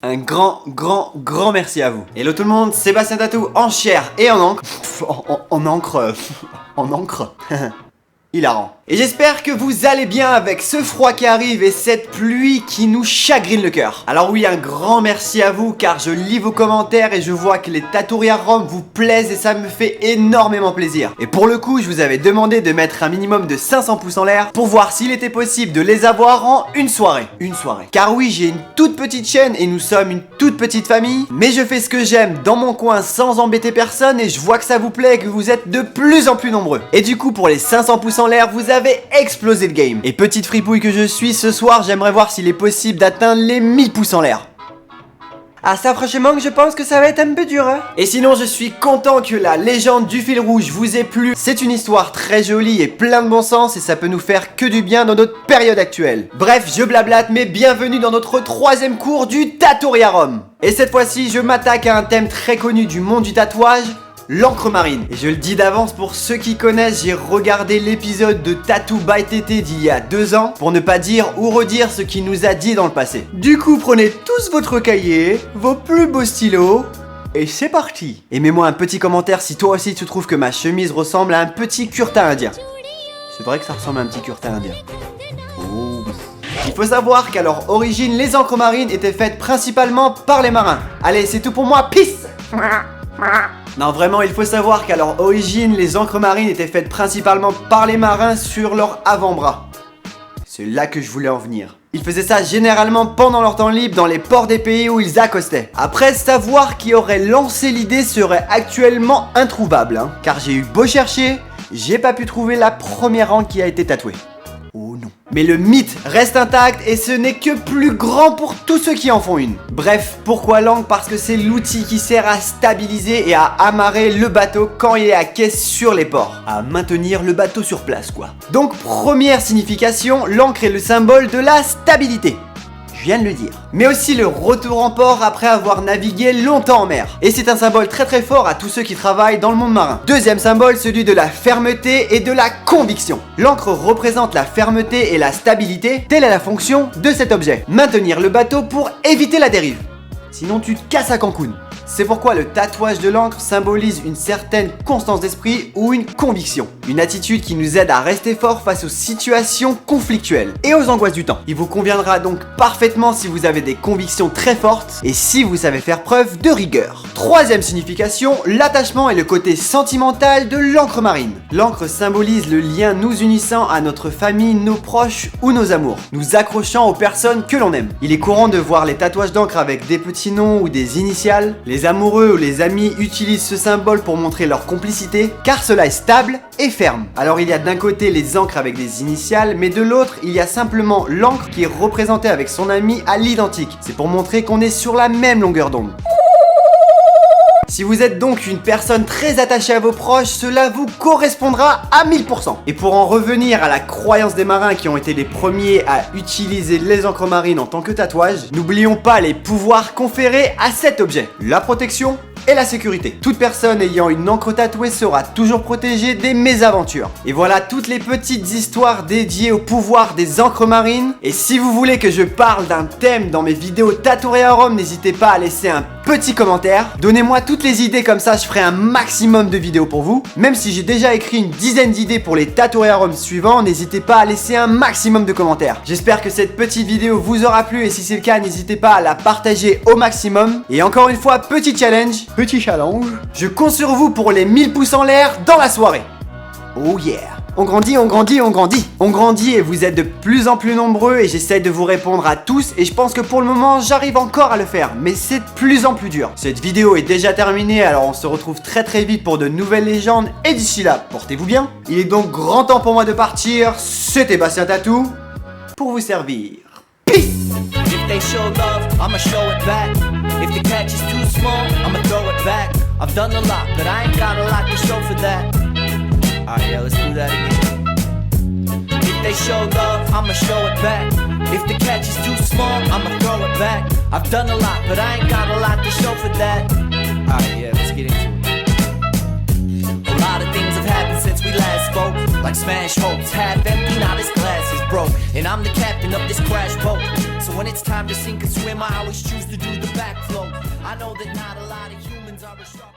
Un grand merci à vous. Hello tout le monde, Sébastien Tatou en chair et en encre. En encre. En encre. Hilarant. Et j'espère que vous allez bien avec ce froid qui arrive et cette pluie qui nous chagrine le cœur. Alors oui, un grand merci à vous car je lis vos commentaires et je vois que les Tatouria-Rom vous plaisent et ça me fait énormément plaisir. Et pour le coup, je vous avais demandé de mettre un minimum de 500 pouces en l'air pour voir s'il était possible de les avoir en une soirée. Car oui, j'ai une toute petite chaîne et nous sommes une toute petite famille, mais je fais ce que j'aime dans mon coin sans embêter personne et je vois que ça vous plaît et que vous êtes de plus en plus nombreux. Et du coup, pour les 500 pouces en l'air, vous avez explosé le game. Et petite fripouille que je suis, ce soir, j'aimerais voir s'il est possible d'atteindre les 1000 pouces en l'air. Ah ça franchement que je pense que ça va être un peu dur hein. Et sinon je suis content que la légende du fil rouge vous ait plu. C'est une histoire très jolie et plein de bon sens et ça peut nous faire que du bien dans notre période actuelle. Bref, je blablate mais bienvenue dans notre troisième cours du Tatouria-Rom. Et cette fois-ci je m'attaque à un thème très connu du monde du tatouage, l'encre marine. Et je le dis d'avance pour ceux qui connaissent, j'ai regardé l'épisode de Tattoo by Tété d'il y a 2 ans pour ne pas dire ou redire ce qu'il nous a dit dans le passé. Du coup, prenez tous votre cahier, vos plus beaux stylos et c'est parti. Et mets-moi un petit commentaire si toi aussi tu trouves que ma chemise ressemble à un petit kurta indien. C'est vrai que ça ressemble à un petit kurta indien. Oh. Il faut savoir qu'à leur origine, les encres marines étaient faites principalement par les marins. Allez, c'est tout pour moi, peace. Non vraiment, il faut savoir qu'à leur origine, les encres marines étaient faites principalement par les marins sur leur avant-bras. C'est là que je voulais en venir. Ils faisaient ça généralement pendant leur temps libre dans les ports des pays où ils accostaient. Après, savoir qui aurait lancé l'idée serait actuellement introuvable, hein. Car j'ai eu beau chercher, j'ai pas pu trouver la première encre qui a été tatouée. Oh non. Mais le mythe reste intact et ce n'est que plus grand pour tous ceux qui en font une. Bref, pourquoi l'encre? Parce que c'est l'outil qui sert à stabiliser et à amarrer le bateau quand il est à quai sur les ports. À maintenir le bateau sur place quoi. Donc première signification, l'encre est le symbole de la stabilité. Je viens de le dire. Mais aussi le retour en port après avoir navigué longtemps en mer. Et c'est un symbole très fort à tous ceux qui travaillent dans le monde marin. Deuxième symbole, celui de la fermeté et de la conviction. L'encre représente la fermeté et la stabilité. Telle est la fonction de cet objet. Maintenir le bateau pour éviter la dérive. Sinon tu te casses à Cancun. C'est pourquoi le tatouage de l'encre symbolise une certaine constance d'esprit ou une conviction. Une attitude qui nous aide à rester fort face aux situations conflictuelles et aux angoisses du temps. Il vous conviendra donc parfaitement si vous avez des convictions très fortes et si vous savez faire preuve de rigueur. Troisième signification, l'attachement et le côté sentimental de l'encre marine. L'encre symbolise le lien nous unissant à notre famille, nos proches ou nos amours, nous accrochant aux personnes que l'on aime. Il est courant de voir les tatouages d'encre avec des petits noms ou des initiales. Les amoureux ou les amis utilisent ce symbole pour montrer leur complicité, car cela est stable et ferme. Alors il y a d'un côté les encres avec des initiales, mais de l'autre il y a simplement l'encre qui est représentée avec son ami à l'identique. C'est pour montrer qu'on est sur la même longueur d'onde. Si vous êtes donc une personne très attachée à vos proches, cela vous correspondra à 1000%. Et pour en revenir à la croyance des marins qui ont été les premiers à utiliser les encres marines en tant que tatouage, n'oublions pas les pouvoirs conférés à cet objet. La protection et la sécurité. Toute personne ayant une encre tatouée sera toujours protégée des mésaventures. Et voilà toutes les petites histoires dédiées au pouvoir des encres marines. Et si vous voulez que je parle d'un thème dans mes vidéos Tatouria-Rom, n'hésitez pas à laisser un petit commentaire. Donnez-moi toutes les idées, comme ça je ferai un maximum de vidéos pour vous. Même si j'ai déjà écrit une dizaine d'idées pour les Tatouria-Rom suivants, n'hésitez pas à laisser un maximum de commentaires. J'espère que cette petite vidéo vous aura plu et si c'est le cas, n'hésitez pas à la partager au maximum. Et encore une fois, petit challenge. Je compte sur vous pour les 1000 pouces en l'air dans la soirée. Oh yeah. On grandit, on grandit, on grandit. On grandit et vous êtes de plus en plus nombreux et j'essaie de vous répondre à tous et je pense que pour le moment j'arrive encore à le faire, mais c'est de plus en plus dur. Cette vidéo est déjà terminée, alors on se retrouve très vite pour de nouvelles légendes et d'ici là, portez-vous bien. Il est donc grand temps pour moi de partir. C'était Bastien Tatou pour vous servir. Peace. If they show love, I'ma show it back. If the catch is too small, I'ma throw it back. I've done a lot, but I ain't got a lot to show for that. Alright, yeah, let's do that again. If they show love, I'ma show it back. If the catch is too small, I'ma throw it back. I've done a lot, but I ain't got a lot to show for that. Alright, yeah, let's get into it. A lot of things have happened since we last spoke. Like smash hopes, half empty, now this glass is broke. And I'm the captain of this crash boat. So when it's time to sink or swim, I always choose to do the backflow. I know that not a lot of humans are as sharp